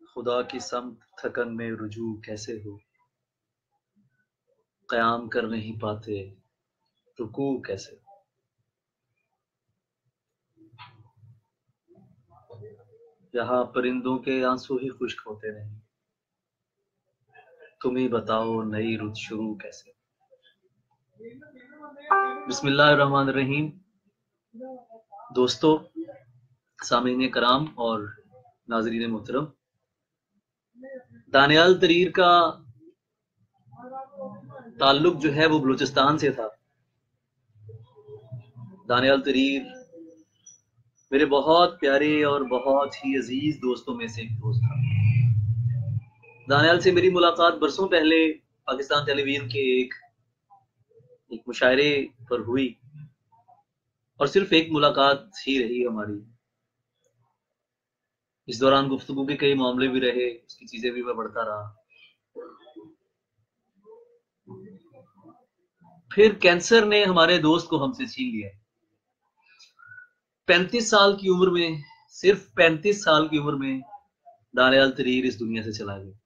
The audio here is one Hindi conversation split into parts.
खुदा की समत थकन में रुजू कैसे हो, क़याम कर नहीं पाते रुकू कैसे हो। यहाँ परिंदों के आंसू ही खुश्क होते नहीं, तुम ही बताओ नई रुत शुरू कैसे। बिस्मिल्लाहिर्रहमानिर्रहीम। दोस्तों, सामीन कराम और नाज़रीन मोहतरम, दानियाल तरीर का ताल्लुक जो है वो बलूचिस्तान से था। दानियाल तरीर मेरे बहुत प्यारे और बहुत ही अजीज दोस्तों में से एक दोस्त था। दानियाल से मेरी मुलाकात बरसों पहले पाकिस्तान टेलीविजन के एक मुशायरे पर हुई और सिर्फ एक मुलाकात ही रही हमारी। इस दौरान गुफ्तगू के कई मामले भी रहे, उसकी चीजें भी मैं बढ़ता रहा। फिर कैंसर ने हमारे दोस्त को हमसे छीन लिया। 35 साल की उम्र में, सिर्फ 35 साल की उम्र में दानियाल तरीर इस दुनिया से चला गया।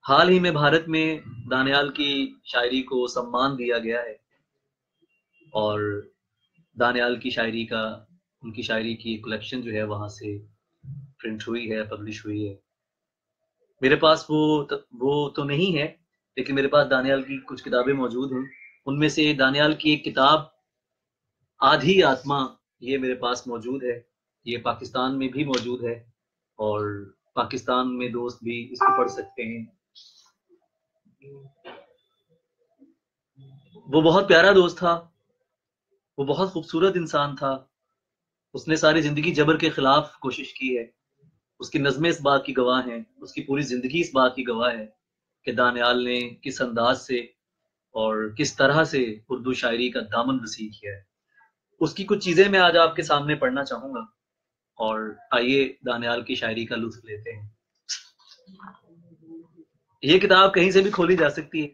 हाल ही में भारत में दानियाल की शायरी को सम्मान दिया गया है और दानियाल की शायरी का, उनकी शायरी की कलेक्शन जो है वहां से प्रिंट हुई है, पब्लिश हुई है। मेरे पास वो तो नहीं है, लेकिन मेरे पास दानियाल की कुछ किताबें मौजूद हैं। उनमें से दानियाल की एक किताब आधी आत्मा, ये मेरे पास मौजूद है। ये पाकिस्तान में भी मौजूद है और पाकिस्तान में दोस्त भी इसको पढ़ सकते हैं। वो बहुत प्यारा दोस्त था, वो बहुत खूबसूरत इंसान था। उसने सारी जिंदगी जबर के खिलाफ कोशिश की है। उसकी नज़में इस बात की गवाह हैं, उसकी पूरी जिंदगी इस बात की गवाह है कि दानियाल ने किस अंदाज से और किस तरह से उर्दू शायरी का दामन वसी किया है। उसकी कुछ चीजें मैं आज आपके सामने पढ़ना चाहूंगा और आइए दानियाल की शायरी का लुत्फ लेते हैं। ये किताब कहीं से भी खोली जा सकती है।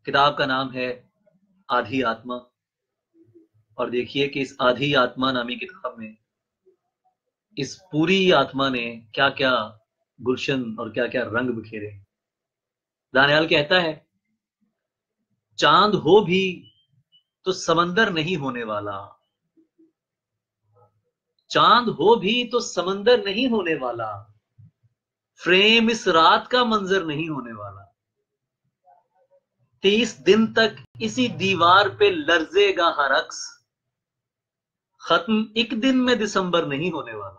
किताब का नाम है आधी आत्मा और देखिए कि इस आधी आत्मा नामी किताब में इस पूरी आत्मा ने क्या क्या गुलशन और क्या क्या रंग बिखेरे। दानियाल कहता है, चांद हो भी तो समंदर नहीं होने वाला, चांद हो भी तो समंदर नहीं होने वाला, फ्रेम इस रात का मंजर नहीं होने वाला, 30 दिन तक इसी दीवार पे लर्जेगा हर अक्स, खत्म एक दिन में दिसंबर नहीं होने वाला।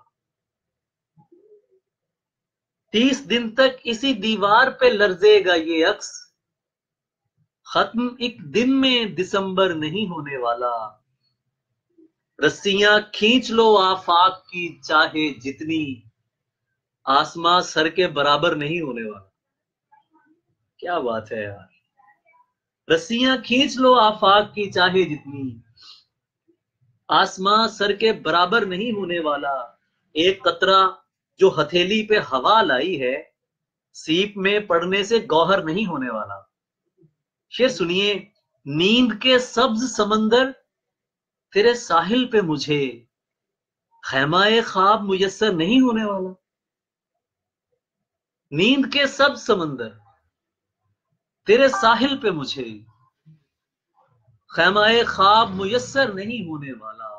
30 दिन तक इसी दीवार पे लर्जेगा ये अक्स, खत्म एक दिन में दिसंबर नहीं होने वाला। रस्सियां खींच लो आफाक की चाहे जितनी, आसमां सर के बराबर नहीं होने वाला। क्या बात है यार। रस्सियां खींच लो आफाक की चाहे जितनी, आसमां सर के बराबर नहीं होने वाला। एक कतरा जो हथेली पे हवा लाई है, सीप में पड़ने से गौहर नहीं होने वाला। शेर सुनिए, नींद के सब्ज समंदर तेरे साहिल पे मुझे खैमाए ख्वाब मुयस्सर नहीं होने वाला। नींद के सब समंदर तेरे साहिल पे मुझे खैमाए ख्वाब मुयस्सर नहीं होने वाला।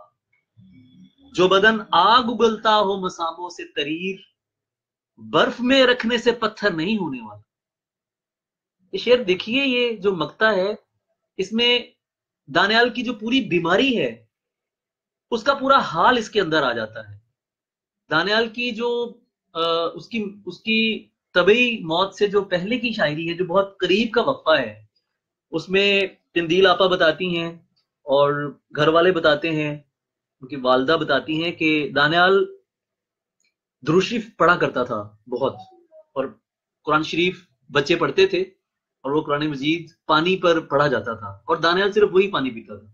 जो बदन आग उगलता हो मसामों से तरीर, बर्फ में रखने से पत्थर नहीं होने वाला। ये शेर देखिए, ये जो मक्ता है इसमें दानियाल की जो पूरी बीमारी है उसका पूरा हाल इसके अंदर आ जाता है। दानियाल की जो उसकी उसकी तबई मौत से जो पहले की शायरी है, जो बहुत करीब का वक्फा है, उसमें तिंदील आपा बताती हैं और घर वाले बताते हैं, उनकी वालदा बताती हैं कि दानियाल दुरूद शरीफ पढ़ा करता था बहुत, और कुरान शरीफ बच्चे पढ़ते थे और वो कुरान मजीद पानी पर पढ़ा जाता था और दानियाल सिर्फ वही पानी पीता था।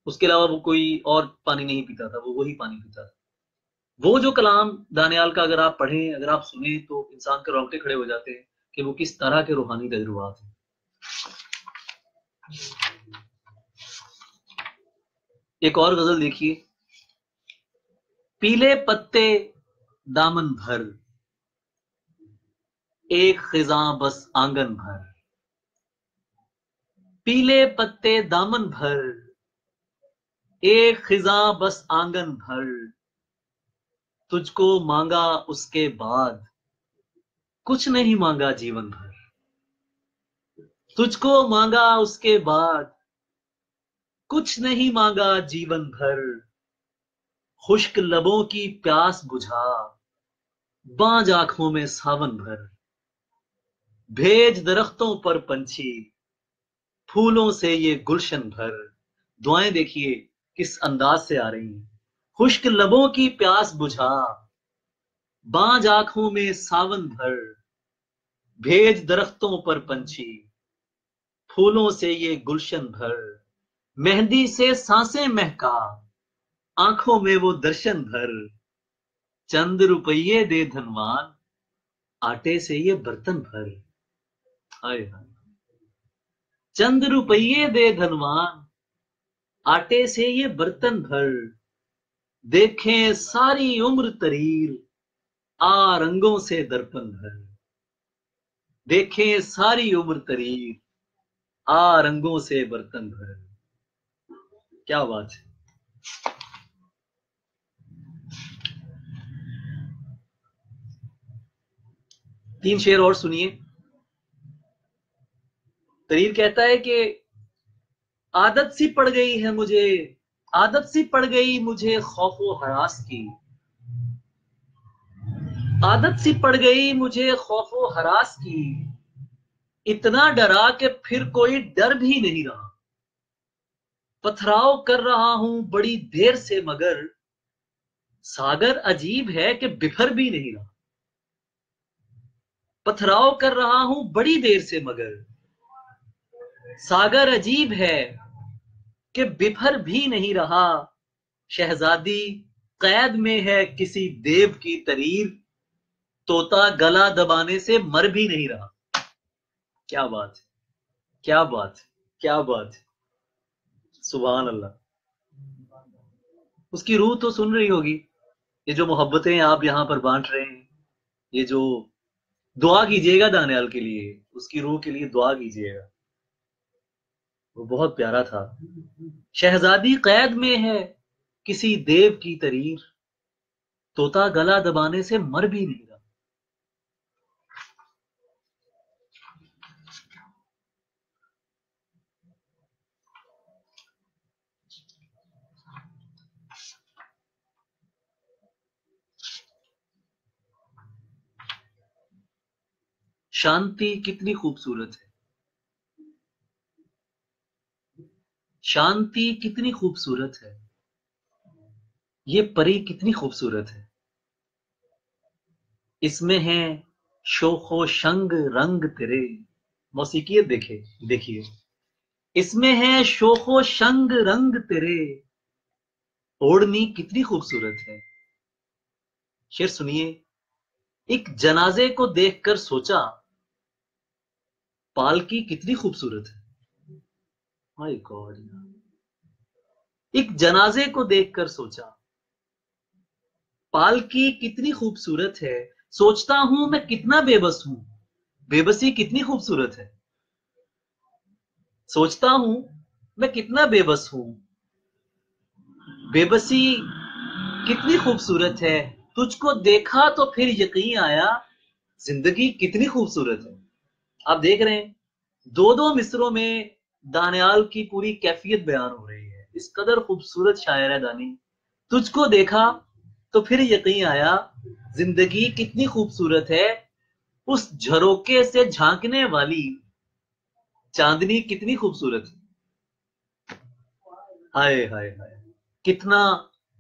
उसके अलावा वो कोई और पानी नहीं पीता था, वो वही पानी पीता था। वो जो कलाम दानियाल का अगर आप पढ़ें, अगर आप सुने, तो इंसान के रोंगटे खड़े हो जाते हैं कि वो किस तरह के रूहानी तजुर्बात हैं। एक और गजल देखिए। पीले पत्ते दामन भर, एक खिजां बस आंगन भर। पीले पत्ते दामन भर, एक खिजां बस आंगन भर। तुझको मांगा उसके बाद, कुछ नहीं मांगा जीवन भर। तुझको मांगा उसके बाद, कुछ नहीं मांगा जीवन भर। खुश्क लबों की प्यास बुझा, बांझ आंखों में सावन भर। भेज दरख्तों पर पंछी, फूलों से ये गुलशन भर। दुआएं देखिए किस अंदाज से आ रही हैं। खुश्क लबों की प्यास बुझा, बांझ आंखों में सावन भर। भेज दरख्तों पर पंछी, फूलों से ये गुलशन भर। मेहंदी से सांसें महका, आंखों में वो दर्शन भर। चंद रुपये दे धनवान, आटे से ये बर्तन भर। हाय हाय। चंद रुपये दे धनवान, आटे से ये बर्तन भर। देखें सारी उम्र तरीर, आ रंगों से दर्पण भर। देखें सारी उम्र तरीर, आ रंगों से बर्तन भर। क्या बात है। तीन शेर और सुनिए। तरीर कहता है कि आदत सी पड़ गई है मुझे, आदत सी पड़ गई मुझे खौफो हरास की। आदत सी पड़ गई मुझे खौफो हरास की। इतना डरा कि फिर कोई डर भी नहीं रहा। पथराव कर रहा हूं बड़ी देर से, मगर सागर अजीब है कि बिफर भी नहीं रहा। पथराव कर रहा हूं बड़ी देर से, मगर सागर अजीब है कि बिफर भी नहीं रहा। शहजादी कैद में है किसी देव की तरीर, तोता गला दबाने से मर भी नहीं रहा। क्या बात है, क्या बात है, क्या बात है। सुभान अल्लाह। उसकी रूह तो सुन रही होगी। ये जो मोहब्बतें आप यहां पर बांट रहे हैं, ये जो दुआ कीजिएगा दानियाल के लिए, उसकी रूह के लिए दुआ कीजिएगा। वो बहुत प्यारा था। शहजादी कैद में है किसी देव की तरीर, तोता गला दबाने से मर भी नहीं रहा। शांति कितनी खूबसूरत है। शांति कितनी खूबसूरत है। ये परी कितनी खूबसूरत है। इसमें है शोखो शंग रंग तेरे। मौसीकियत देखे देखिए। इसमें है शोखो शंग रंग तेरे, ओढ़नी कितनी खूबसूरत है। शेर सुनिए। एक जनाजे को देखकर सोचा, पालकी कितनी खूबसूरत है। My God. एक जनाजे को देखकर सोचा, पालकी कितनी खूबसूरत है। सोचता हूं मैं कितना बेबस हूं, बेबसी कितनी खूबसूरत है। सोचता हूं मैं कितना बेबस हूं, बेबसी कितनी खूबसूरत है। तुझको देखा तो फिर यकीन आया, जिंदगी कितनी खूबसूरत है। आप देख रहे हैं दो दो मिसरों में दानियाल की पूरी कैफियत बयान हो रही है। इस कदर खूबसूरत शायर है दानी। तुझको देखा तो फिर यकीन आया, जिंदगी कितनी खूबसूरत है। उस झरोके से झांकने वाली चांदनी कितनी खूबसूरत है। हाय हाय हाय। कितना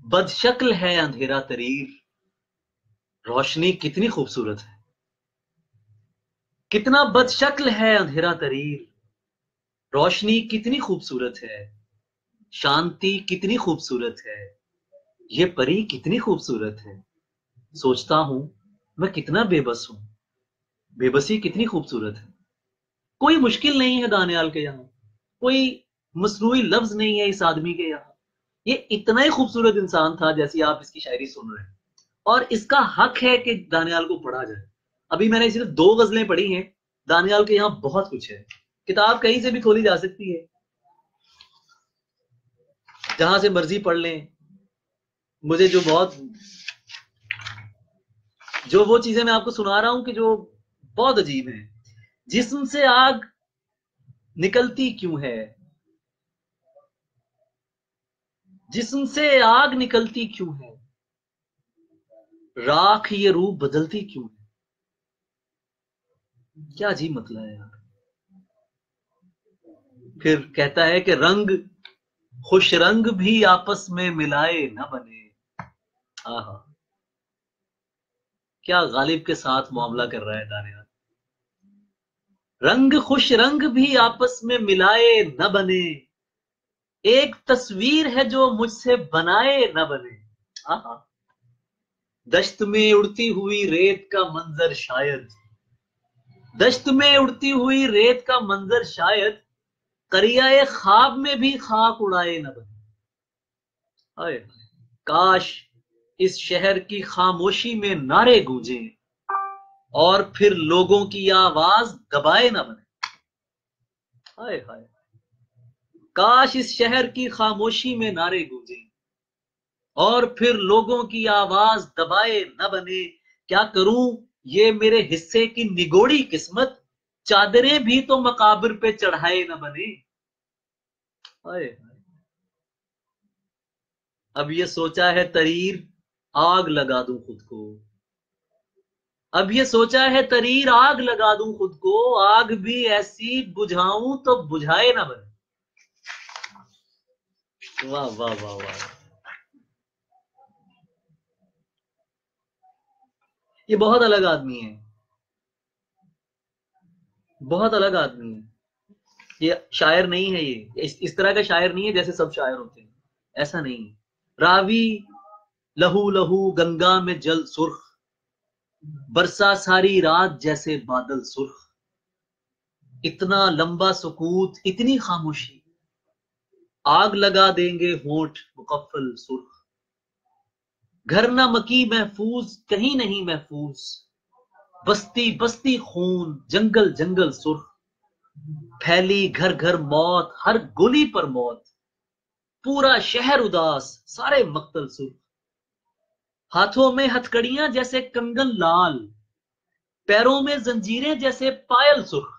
बदशक्ल है अंधेरा तरीर, रोशनी कितनी खूबसूरत है। कितना बदशक्ल है अंधेरा तरीर, रोशनी कितनी खूबसूरत है। शांति कितनी खूबसूरत है। ये परी कितनी खूबसूरत है। सोचता हूं मैं कितना बेबस हूं, बेबसी कितनी खूबसूरत है। कोई मुश्किल नहीं है दानियाल के यहां, कोई मसनूई लफ्ज नहीं है इस आदमी के यहां। ये इतना ही खूबसूरत इंसान था जैसी आप इसकी शायरी सुन रहे हैं, और इसका हक है कि दानियाल को पढ़ा जाए। अभी मैंने सिर्फ 2 गजलें पढ़ी हैं, दानियाल के यहाँ बहुत कुछ है। किताब कहीं से भी खोली जा सकती है, जहां से मर्जी पढ़ लें। मुझे जो वो चीजें मैं आपको सुना रहा हूं कि जो बहुत अजीब है। जिस्म से आग निकलती क्यों है, जिस्म से आग निकलती क्यों है, राख ये रूप बदलती क्यों है। क्या अजीब मतलब है यार। फिर कहता है कि रंग खुश रंग भी आपस में मिलाए न बने। आहा, क्या गालिब के साथ मामला कर रहा है दानियाल। रंग खुश रंग भी आपस में मिलाए न बने, एक तस्वीर है जो मुझसे बनाए न बने। आहा, दश्त में उड़ती हुई रेत का मंजर शायद, दश्त में उड़ती हुई रेत का मंजर शायद करियाए ख्वाब में भी खाक उड़ाए न बने। आए, काश इस शहर की खामोशी में नारे गूंजे और फिर लोगों की आवाज दबाए न बने। हाय हाय, काश इस शहर की खामोशी में नारे गूंजे और फिर लोगों की आवाज दबाए न बने। क्या करूं ये मेरे हिस्से की निगोड़ी किस्मत, चादरें भी तो मकाबिर पे चढ़ाए न बने। हाय, अब ये सोचा है तरीर आग लगा दूं खुद को, अब ये सोचा है तरीर आग लगा दूं खुद को, आग भी ऐसी बुझाऊं तो बुझाए ना बने। वाह वाह वाह वाह, ये बहुत अलग आदमी है, बहुत अलग आदमी है। ये शायर नहीं है, ये इस तरह का शायर नहीं है जैसे सब शायर होते हैं, ऐसा नहीं है। रावी लहू लहू गंगा में जल सुर्ख, बरसा सारी रात जैसे बादल सुर्ख, इतना लंबा सुकूत इतनी खामोशी, आग लगा देंगे होंठ मुकफ्फल सुर्ख, घर न मकी महफूज कहीं नहीं महफूज, बस्ती बस्ती खून जंगल जंगल सुर्ख, फैली घर घर मौत हर गोली पर मौत, पूरा शहर उदास सारे मक्तल सुर्ख, हाथों में हथकड़ियां जैसे कंगन लाल, पैरों में जंजीरें जैसे पायल सुर्ख,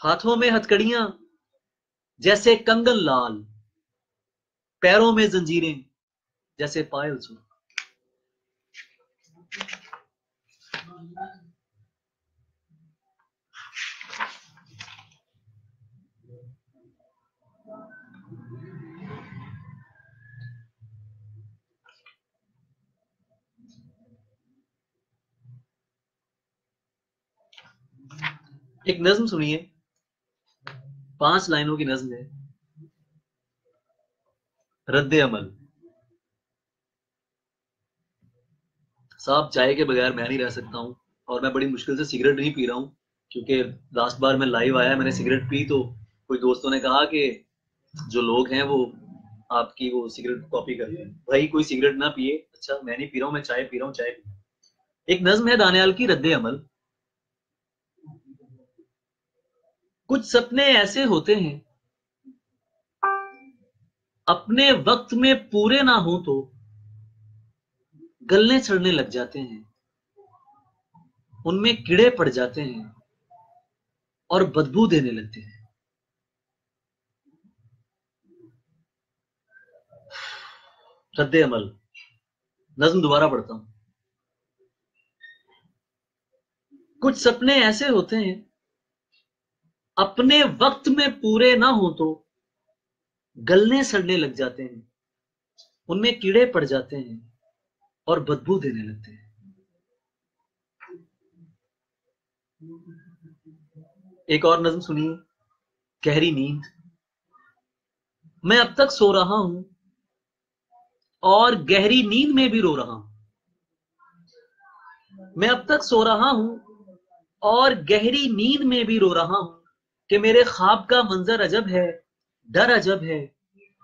हाथों में हथकड़ियां जैसे कंगन लाल, पैरों में जंजीरें जैसे पायल सुर्ख। एक नज्म सुनिए, 5 लाइनों की नज्म है, रद्द अमल। साहब चाय के बगैर मैं नहीं रह सकता हूँ, और मैं बड़ी मुश्किल से सिगरेट नहीं पी रहा हूँ, क्योंकि लास्ट बार मैं लाइव आया मैंने सिगरेट पी तो कोई दोस्तों ने कहा कि जो लोग हैं वो आपकी वो सिगरेट कॉपी करते हैं। भाई कोई सिगरेट ना पिए, अच्छा मैं नहीं पी रहा हूँ, मैं चाय पी रहा हूँ, चाय पी। एक नज्म है दानियाल की, रद्द अमल। कुछ सपने ऐसे होते हैं अपने वक्त में पूरे ना हो तो गलने सड़ने लग जाते हैं, उनमें कीड़े पड़ जाते हैं और बदबू देने लगते हैं। रद्द अमल, नज्म दोबारा पढ़ता हूं। कुछ सपने ऐसे होते हैं अपने वक्त में पूरे ना हो तो गलने सड़ने लग जाते हैं, उनमें कीड़े पड़ जाते हैं और बदबू देने लगते हैं। एक और नज्म सुनिए, गहरी नींद। मैं अब तक सो रहा हूं और गहरी नींद में भी रो रहा हूं, मैं अब तक सो रहा हूं और गहरी नींद में भी रो रहा हूं कि मेरे ख्वाब का मंजर अजब है, डर अजब है,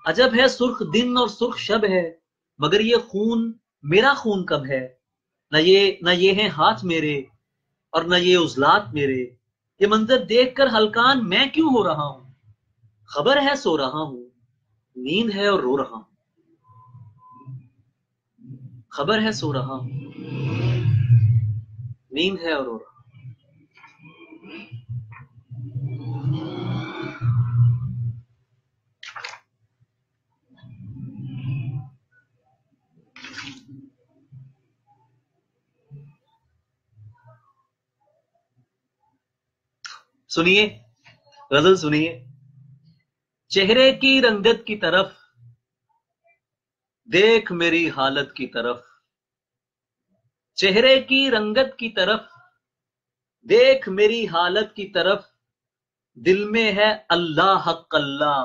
अजब है सुर्ख दिन और सुर्ख शब है, मगर ये खून मेरा खून कब है। न ये हैं हाथ मेरे और न ये उजलात मेरे, ये मंजर देखकर हलकान मैं क्यों हो रहा हूं। खबर है सो रहा हूं, नींद है और रो रहा हूं। खबर है सो रहा हूं, नींद है और रो रहा हूं। सुनिए, गजल सुनिए। चेहरे की रंगत की तरफ देख मेरी हालत की तरफ, चेहरे की रंगत की तरफ देख मेरी हालत की तरफ, दिल में है अल्लाह हक अल्लाह,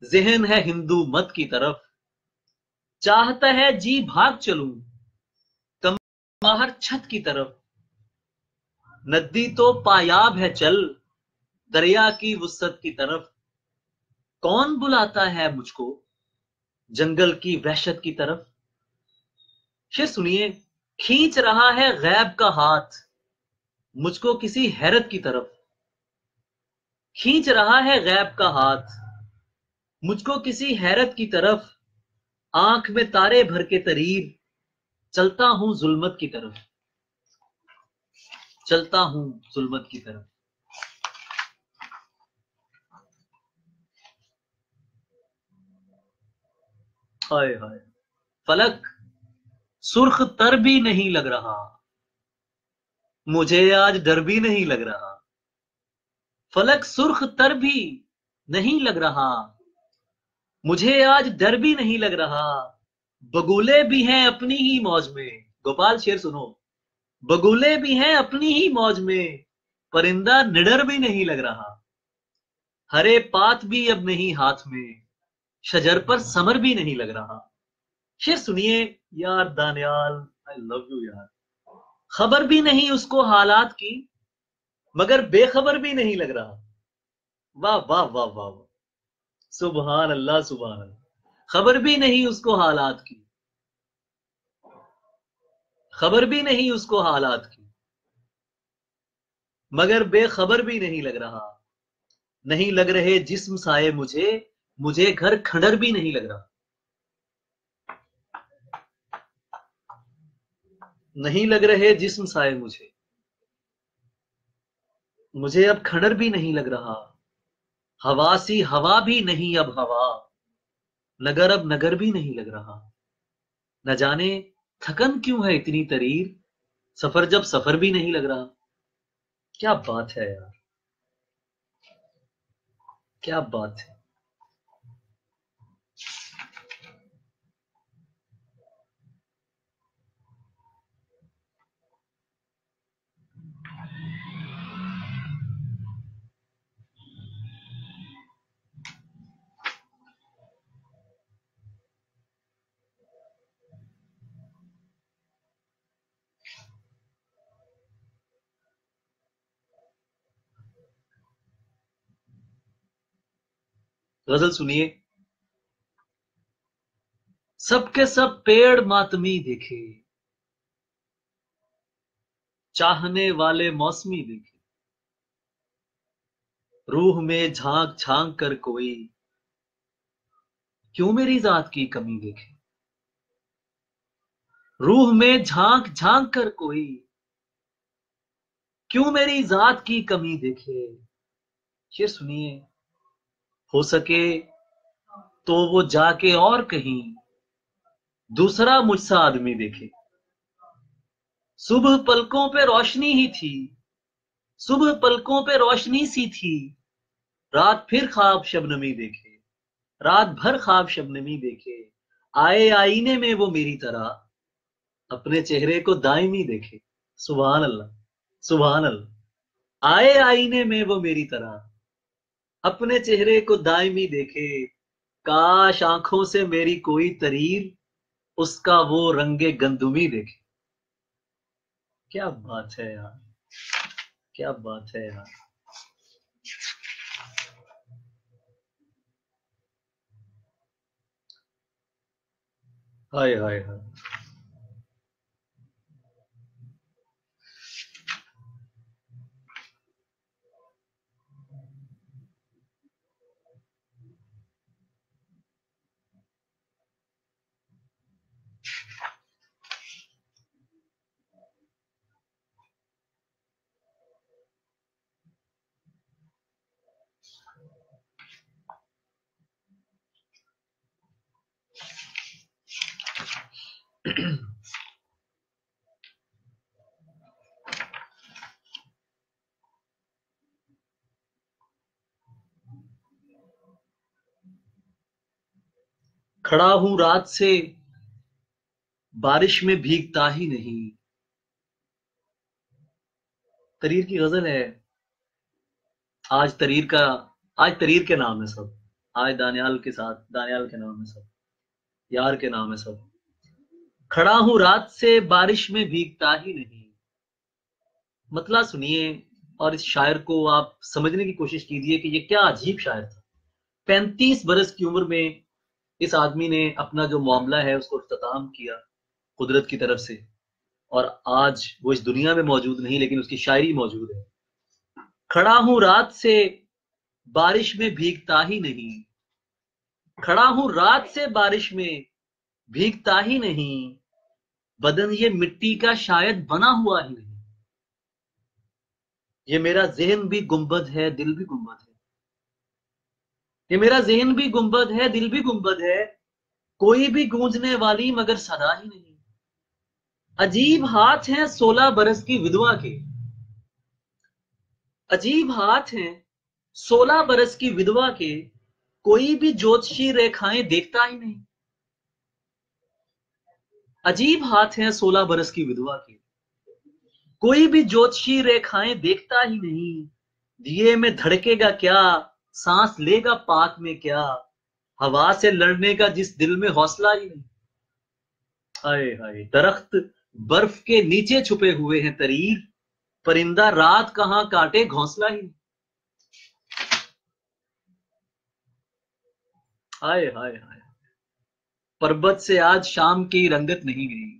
जहन है हिंदू मत की तरफ। चाहता है जी भाग चलूं तमाहर छत की तरफ, नदी तो पायाब है चल दरिया की वुसत की तरफ। कौन बुलाता है मुझको जंगल की वहशत की तरफ। शेर सुनिए। खींच रहा है गैब का हाथ मुझको किसी हैरत की तरफ, खींच रहा है गैब का हाथ मुझको किसी हैरत की तरफ। आंख में तारे भर के तरीर चलता हूं जुल्मत की तरफ, चलता हूं जुल्मत की तरफ। हाय हाय। फलक सुर्ख तर भी नहीं लग रहा, मुझे आज डर भी नहीं लग रहा। फलक सुर्ख तर भी नहीं लग रहा, मुझे आज डर भी नहीं लग रहा। बगुले भी हैं अपनी ही मौज में। गोपाल शेर सुनो। बगुले भी हैं अपनी ही मौज में, परिंदा निडर भी नहीं लग रहा। हरे पात भी अब नहीं हाथ में, शजर पर समर भी नहीं लग रहा। शेर सुनिए। यार दानियाल, आई लव यू यार। खबर भी नहीं उसको हालात की, मगर बेखबर भी नहीं लग रहा। वाह वाह वाह वाह वाह। सुभान अल्लाह सुभान अल्लाह। खबर भी नहीं उसको हालात की, खबर भी नहीं उसको हालात की, मगर बेखबर भी नहीं लग रहा। नहीं लग रहे जिस्म साए मुझे, मुझे घर खंडर भी नहीं लग रहा। नहीं लग रहे जिस्म साए मुझे, मुझे अब खंडर भी नहीं लग रहा। हवा सी हवा भी नहीं अब हवा, नगर अब नगर भी नहीं लग रहा। न जाने थकन क्यों है इतनी तरीर, सफर जब सफर भी नहीं लग रहा। क्या बात है यार, क्या बात है। गजल सुनिए। सबके सब पेड़ मातमी देखे, चाहने वाले मौसमी देखे। रूह में झांक झांक कर कोई क्यों मेरी जात की कमी देखे। रूह में झांक झांक कर कोई क्यों मेरी जात की कमी देखे। शेर सुनिए। हो सके तो वो जाके और कहीं दूसरा मुझसा आदमी देखे। सुबह पलकों पे रोशनी ही थी, सुबह पलकों पे रोशनी सी थी। रात फिर ख्वाब शबनमी देखे, रात भर ख्वाब शबनमी देखे। आए आईने में वो मेरी तरह अपने चेहरे को दायमी देखे। सुभान अल्लाह, सुभान अल्लाह। आए आईने में वो मेरी तरह अपने चेहरे को दायमी देखे। काश आंखों से मेरी कोई तरीर उसका वो रंगे गंदुमी देखे। क्या बात है यार, क्या बात है यार। हाय हाय हाय। खड़ा हूं रात से बारिश में भीगता ही नहीं। तरीर की गजल है। आज तरीर का आज तरीर के नाम है सब। आज दानियाल के साथ, दानियाल के नाम है सब, यार के नाम है सब। खड़ा हूं रात से बारिश में भीगता ही नहीं। मतलब सुनिए, और इस शायर को आप समझने की कोशिश कीजिए कि ये क्या अजीब शायर था। 35 बरस की उम्र में इस आदमी ने अपना जो मामला है उसको इख्तिताम किया कुदरत की तरफ से। और आज वो इस दुनिया में मौजूद नहीं, लेकिन उसकी शायरी मौजूद है। खड़ा हूं रात से बारिश में भीगता ही नहीं। खड़ा हूं रात से बारिश में भीगता ही नहीं। बदन ये मिट्टी का शायद बना हुआ ही नहीं। ये मेरा ज़हन भी गुंबद है, दिल भी गुंबद है। ये मेरा ज़हन भी गुंबद है, दिल भी गुंबद है। कोई भी गूंजने वाली मगर सदा ही नहीं। अजीब हाथ हैं 16 बरस की विधवा के। अजीब हाथ हैं 16 बरस की विधवा के। कोई भी ज्योतिषी रेखाएं देखता ही नहीं। अजीब हाथ हैं 16 बरस की विधवा के। कोई भी ज्योतिषी रेखाएं देखता ही नहीं। दिए में धड़केगा क्या, सांस लेगा पाक में क्या। हवा से लड़ने का जिस दिल में हौसला ही नहीं। हाय हाय। दरख्त बर्फ के नीचे छुपे हुए हैं तरीर। परिंदा रात कहां काटे घोंसला ही नहीं। हाय हाय हाय। पर्वत से आज शाम की रंगत नहीं गई।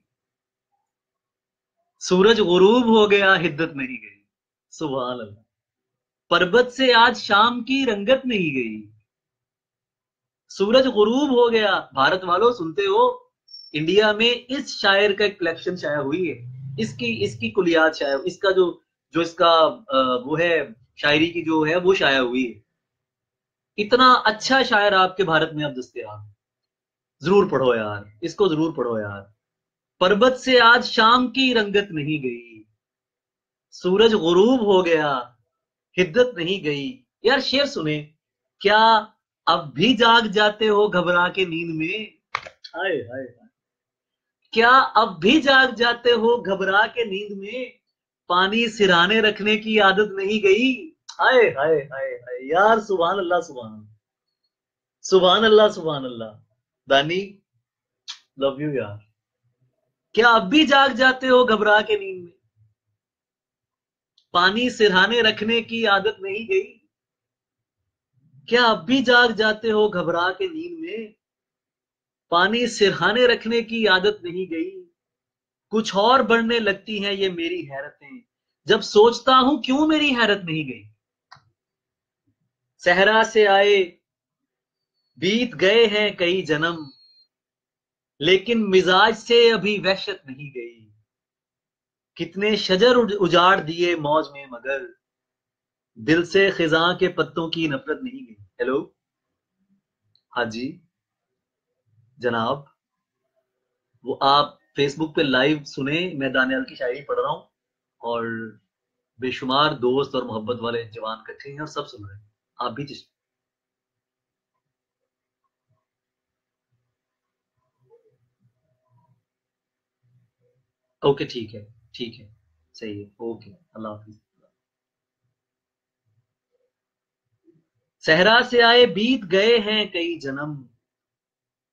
सूरज गुरूब हो गया, हिद्दत नहीं गई। सुभान अल्लाह। पर्वत से आज शाम की रंगत नहीं गई। सूरज गुरूब हो गया। भारत वालों सुनते हो, इंडिया में इस शायर का एक कलेक्शन शाया हुई है। इसकी इसकी कुलियात शाया, इसका जो जो इसका वो है, शायरी की जो है वो शाया हुई है। इतना अच्छा शायर आपके भारत में अब दस्तयाब। जरूर पढ़ो यार, इसको जरूर पढ़ो यार। पर्वत से आज शाम की रंगत नहीं गई। सूरज गुरूब हो गया, हिद्दत नहीं गई। यार शेर सुने। क्या अब भी जाग जाते हो घबरा के नींद में। हाय हाय। क्या अब भी जाग जाते हो घबरा के नींद में। पानी सिरहाने रखने की आदत नहीं गई। हाय हाय हाय हाय यार, सुभान अल्लाह, सुभान अल्लाह, सुभान अल्लाह, सुभान अल्लाह। दानी, लव यू यार। क्या अब भी जाग जाते हो घबरा के नींद में। पानी सिरहाने रखने की आदत नहीं गई। क्या अब भी जाग जाते हो घबरा के नींद में। पानी सिरहाने रखने की आदत नहीं गई। कुछ और बढ़ने लगती हैं ये मेरी हैरतें। जब सोचता हूं क्यों मेरी हैरत नहीं गई। सहरा से आए बीत गए हैं कई जन्म। लेकिन मिजाज से अभी वहशत नहीं गई। कितने शजर उजाड़ दिए मौज में मगर दिल से खिजां के पत्तों की नफरत नहीं गई। हेलो। हाँ जी जनाब। वो आप फेसबुक पे लाइव सुने, मैं दानियाल की शायरी पढ़ रहा हूँ। और बेशुमार दोस्त और मोहब्बत वाले जवान इकट्ठे हैं और सब सुन रहे हैं। आप भी ओके ठीक है। ठीक है। सही है। ओके, अल्लाह हाफिज। सहरा से आए बीत गए हैं कई जन्म।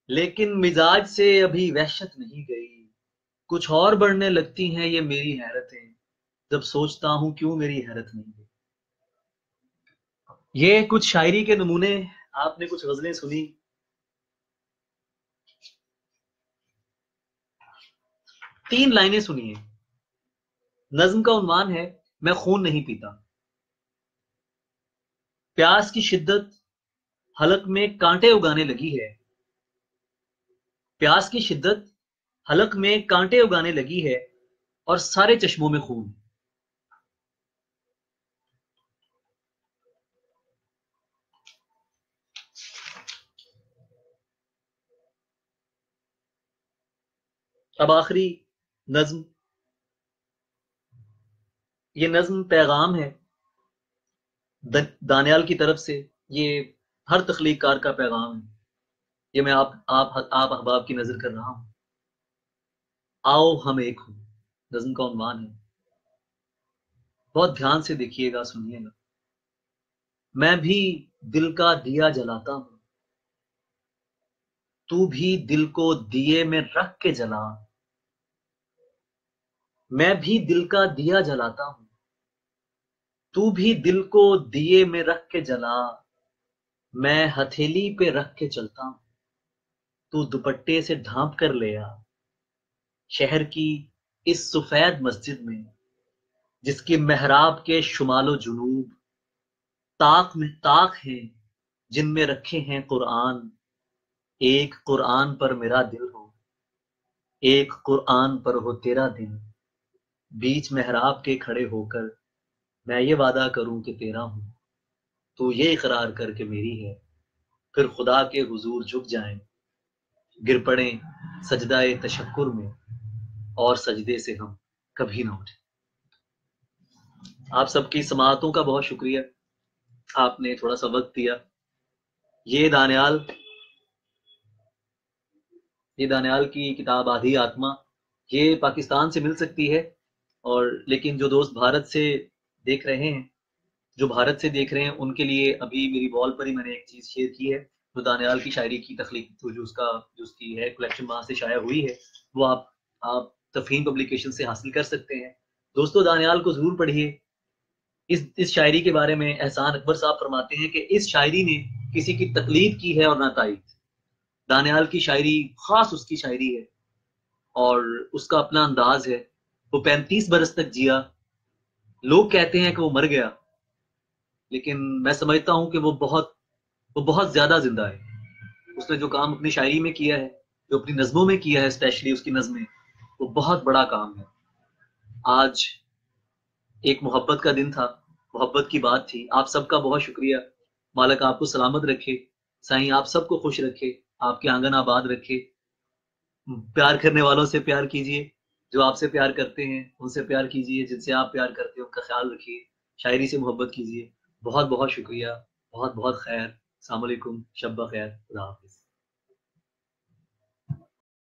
लेकिन मिजाज से अभी वहशत नहीं गई। कुछ और बढ़ने लगती हैं ये मेरी हैरतें। जब सोचता हूं क्यों मेरी हैरत नहीं गई। ये कुछ शायरी के नमूने। आपने कुछ गजलें सुनी। 3 लाइनें सुनिए। नज्म का उन्वान है मैं खून नहीं पीता। प्यास की शिद्दत हलक में कांटे उगाने लगी है। प्यास की शिद्दत हलक में कांटे उगाने लगी है और सारे चश्मों में खून। अब आखिरी नज्म, ये नज्म पैगाम है दानियाल की तरफ से। ये हर तख्लीककार का पैगाम है। ये मैं आप अहबाब की नजर कर रहा हूं। आओ हम एक हूं, नज्म का उन्वान है। बहुत ध्यान से देखिएगा, सुनिएगा। मैं भी दिल का दिया जलाता हूं, तू भी दिल को दिए में रख के जला। मैं भी दिल का दिया जलाता हूं, तू भी दिल को दिए में रख के जला। मैं हथेली पे रख के चलता हूं, तू दुपट्टे से ढांप कर ले आ। शहर की इस सफेद मस्जिद में, जिसकी मेहराब के शुमालो जुनूब ताक में ताक हैं, जिनमें रखे हैं कुरान। एक कुरान पर मेरा दिल हो, एक कुरान पर हो तेरा दिल। बीच मेहराब के खड़े होकर मैं ये वादा करूं कि तेरा हूं, तो ये इकरार करके मेरी है। फिर खुदा के हुजूर झुक जाएं, गिर पड़ें सजदाए तशक्कुर में, और सजदे से हम कभी ना उठे। आप सबकी समाअतों का बहुत शुक्रिया, आपने थोड़ा सा वक्त दिया। ये दानियाल ये दानियाल की किताब आधी आत्मा, ये पाकिस्तान से मिल सकती है। और लेकिन जो दोस्त भारत से देख रहे हैं, जो भारत से देख रहे हैं, उनके लिए अभी मेरी वॉल पर ही मैंने एक चीज शेयर की है। जो दानियाल की शायरी की तख्लीक, तो जो उसकी है कलेक्शन वहां से शाया हुई है, वो आप तफहीम पब्लिकेशन से हासिल कर सकते हैं। दोस्तों, दानियाल को जरूर पढ़िए। इस शायरी के बारे में एहसान अकबर साहब फरमाते हैं कि इस शायरी ने किसी की तकलीद की है और ना तारीफ। दानियाल की शायरी खास उसकी शायरी है और उसका अपना अंदाज है। वो 35 बरस तक जिया। लोग कहते हैं कि वो मर गया, लेकिन मैं समझता हूं कि वो बहुत ज्यादा जिंदा है। उसने जो काम अपनी शायरी में किया है, जो अपनी नज्मों में किया है, स्पेशली उसकी नज्में, वो बहुत बड़ा काम है। आज एक मोहब्बत का दिन था, मोहब्बत की बात थी। आप सबका बहुत शुक्रिया। मालिक आपको सलामत रखे, साईं आप सबको खुश रखे, आपके आंगन आबाद रखे। प्यार करने वालों से प्यार कीजिए, जो आपसे प्यार करते हैं उनसे प्यार कीजिए, जिनसे आप प्यार करते हैं उनका ख्याल रखिए, शायरी से मोहब्बत कीजिए। बहुत बहुत शुक्रिया, बहुत बहुत खैर। अस्सलाम वालेकुम, शब बखैर, खुदा हाफिज।